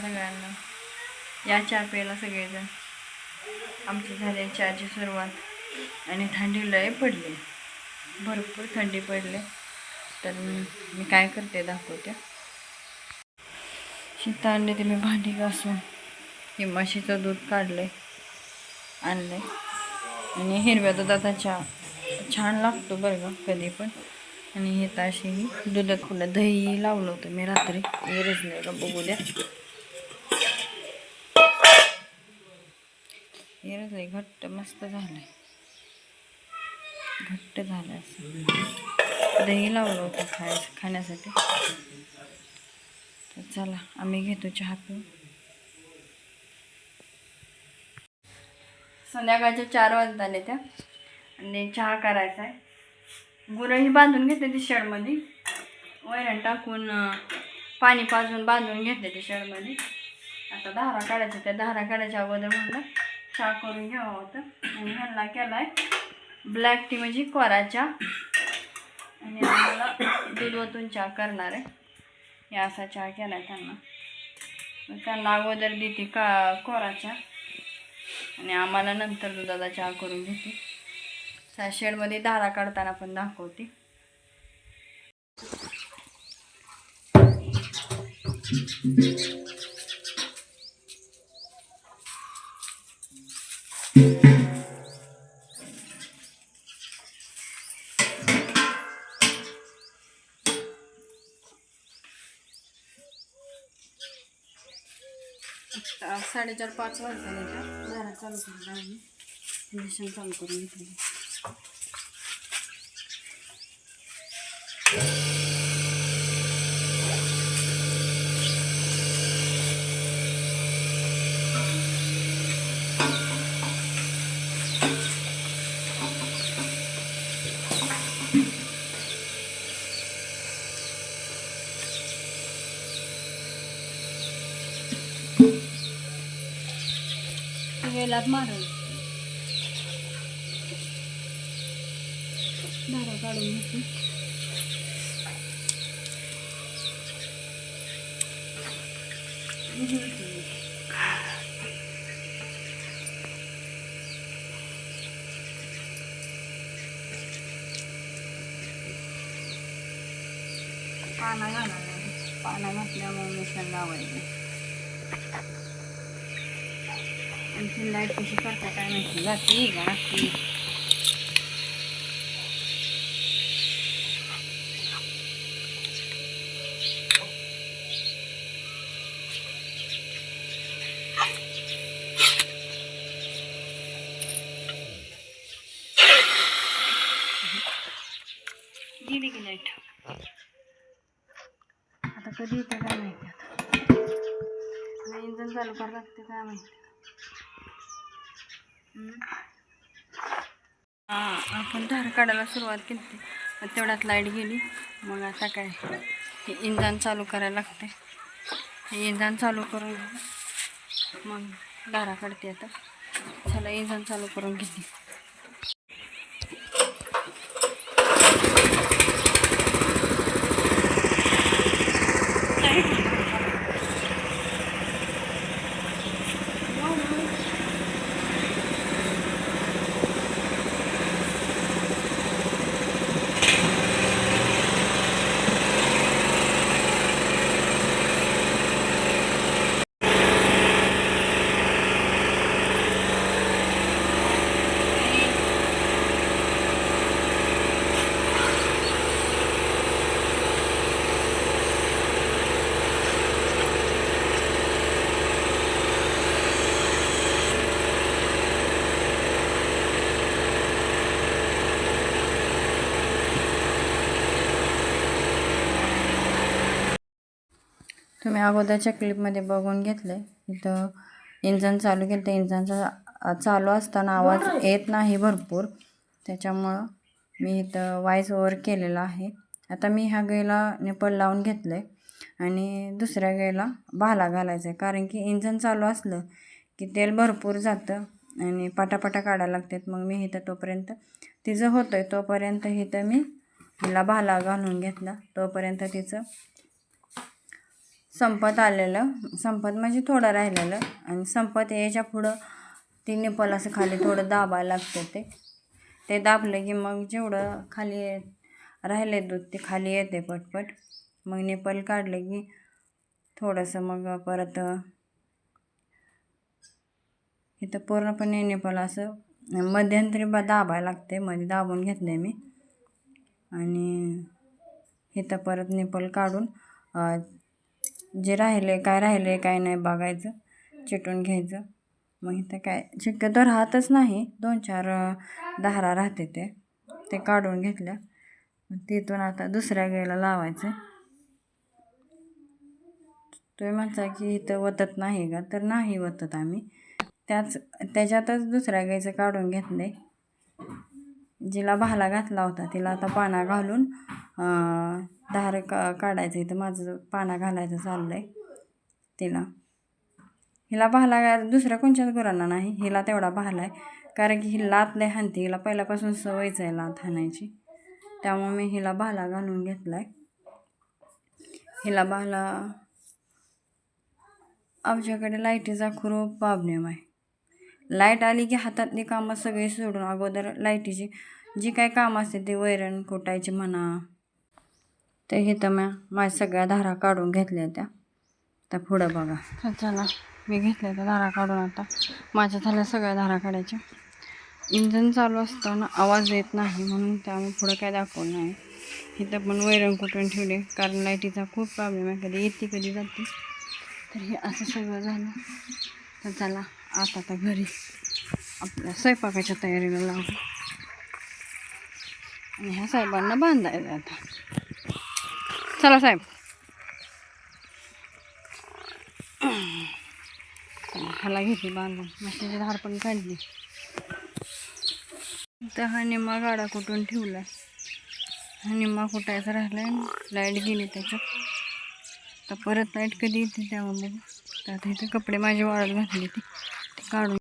सगळ्यांना. या चहा प्यायला सगळेजण. आमची झाली चहाची सुरुवात आणि थंडी लय पडली, भरपूर थंडी पडली. तर मी काय करते दाखवते. शीत आणले ते मी भांडी घासून हे म्हशीचं दूध काढले आणले आणि हिरव्या दुधाचा चहा छान लागतो बरं का कधी पण. आणि हे ताशी दुधात पुन्हा दही लावलं होतं मी रात्री, गरज नाही का बघू द्या. हे घट्ट मस्त झालंय, घट्ट झालं असं. दही लावलं होतं खाण्यासाठी. तर चला आम्ही घेतो चहा पिऊन. संध्याकाळच्या 4 वाजत आले त्या आणि चहा करायचा आहे. गुरंही बांधून घेते ती शेडमध्ये, वैरण टाकून पाणी पाजून बांधून घेतले ती शेडमध्ये. आता धारा काढायच्या, त्या धारा काढायच्या अगोदर म्हणलं चहा करून घ्यावा होतं. आणि ह्यांना केला आहे ब्लॅक टी म्हणजे कोरा चहा, आणि आम्हाला दूध ओतून चहा करणार आहे. हे असा चहा केला आहे त्यांना. त्यांना अगोदर देते कोरा चहा आणि आम्हाला नंतर दुधाचा चहा करून घेते. त्या शेडमध्ये धारा काढताना पण दाखवते. आता 4:30-5 वाजता धारा चालू करून आम्ही इंजेक्शन चालू करून घेतली. गेलात मारून धारा काढून घेते. पाना घालायला, पाना घातल्यामुळे मिश्रण लावायचं. आणखी लाईट कशी करता काय माहिती, जाते का लागते. गेली की लाईट, आता कधी येते काय माहिती. आता इंजन चालू करावं लागते काय माहिती. आपण धार काढायला सुरुवात केली, तेवढ्यात लाईट गेली. मग आता काय हे इंजन चालू करायला लागते. हे इंजन चालू करून मग धारा काढते. आता चला इंजन चालू करून घेते. तुम्ही अगोदरच्या क्लिपमध्ये बघून घेतलं इथं इंजन चालू केलं. तर इंजनचा चालू असताना आवाज येत नाही भरपूर, त्याच्यामुळं मी इथं वॉइस ओव्हर केलेला आहे. आता मी ह्या गाईला निपल लावून घेतलं आहे आणि दुसऱ्या गाईला भाला घालायचा आहे. कारण की इंजन चालू असलं की तेल भरपूर जातं आणि पटापटा काढायला लागतात. मग मी इथं तोपर्यंत तिचं होतं आहे तोपर्यंत इथं मी हिला भाला घालून घेतला. तोपर्यंत तिचं संपत आलेलं, संपत म्हणजे थोडं राहिलेलं, आणि संपत यायच्या पुढं ती निपल असं खाली थोडं दाबायला लागतं. ते दाबलं की मग जेवढं खाली राहिले दूध ते खाली येते पटपट. मग निपल काढलं की थोडंसं मग परत इथं पूर्णपणे निपल असं मध्यंतरी दाबायला लागते. मध्ये दाबून घेतले मी, आणि इथं परत निपल काढून जे राहिले काय नाही बघायचं, चिटून घ्यायचं. मग इथं काय शक्यतो राहतच नाही, 2-4 धारा राहते. ते काढून घेतल्या. तिथून आता दुसऱ्या गाईला लावायचं. तुम्ही म्हणता की इथं वतत नाही का, तर नाही वतत आम्ही. त्याच्यातच दुसऱ्या गाईचं काढून घेतलंय. जिला भाला घातला होता तिला आता पाना घालून धार काढायचं. इथं माझं पाना घालायचं चाललंय तिला. हिला भाला दुसऱ्या कोणच्याच गुरांना नाही, हिला तेवढा भाला आहे. कारण की ही लात लय हाणते, हिला पहिल्यापासून सवयच आहे लात हाणायची. त्यामुळे मी हिला भाला घालून घेतलाय. हिला भाला, आमच्याकडे लाईटीचा खूप प्रॉब्लेम आहे. लाईट आली की हातातली कामं सगळी सोडून अगोदर लाईटीची जी काही कामं असते ते वैरण कुटायची म्हणा, ते इथं माझ्या सगळ्या धारा काढून घेतल्या त्या. तर पुढं बघा. तर चला, मी घेतल्या त्या धारा काढून. आता माझ्या झाल्या सगळ्या धारा काढायच्या. इंजन चालू असताना आवाज येत नाही म्हणून त्यामुळे पुढं काय दाखवलं नाही. इथं पण वैरण कुटून ठेवले, कारण लाईटीचा खूप प्रॉब्लेम आहे, कधी येते कधी जाते. तर हे असं सगळं झालं. तर चला आता घरी आपल्या स्वयंपाकाच्या तयारीला लागू. आणि ह्या साहेबांना बांधायचं आता. चला साहेब. ह्याला घेतली बांधून, मशीनची धार पण काढली. तर हा निम्मा गाडा कुठून ठेवला, हा निम्मा कुटायचा राहिला. लाईट गेली त्याच्यात. तर परत लाईट कधी येते तेव्हा बघू. तर आता इथे कपडे माझे वाळत घातले ते काढून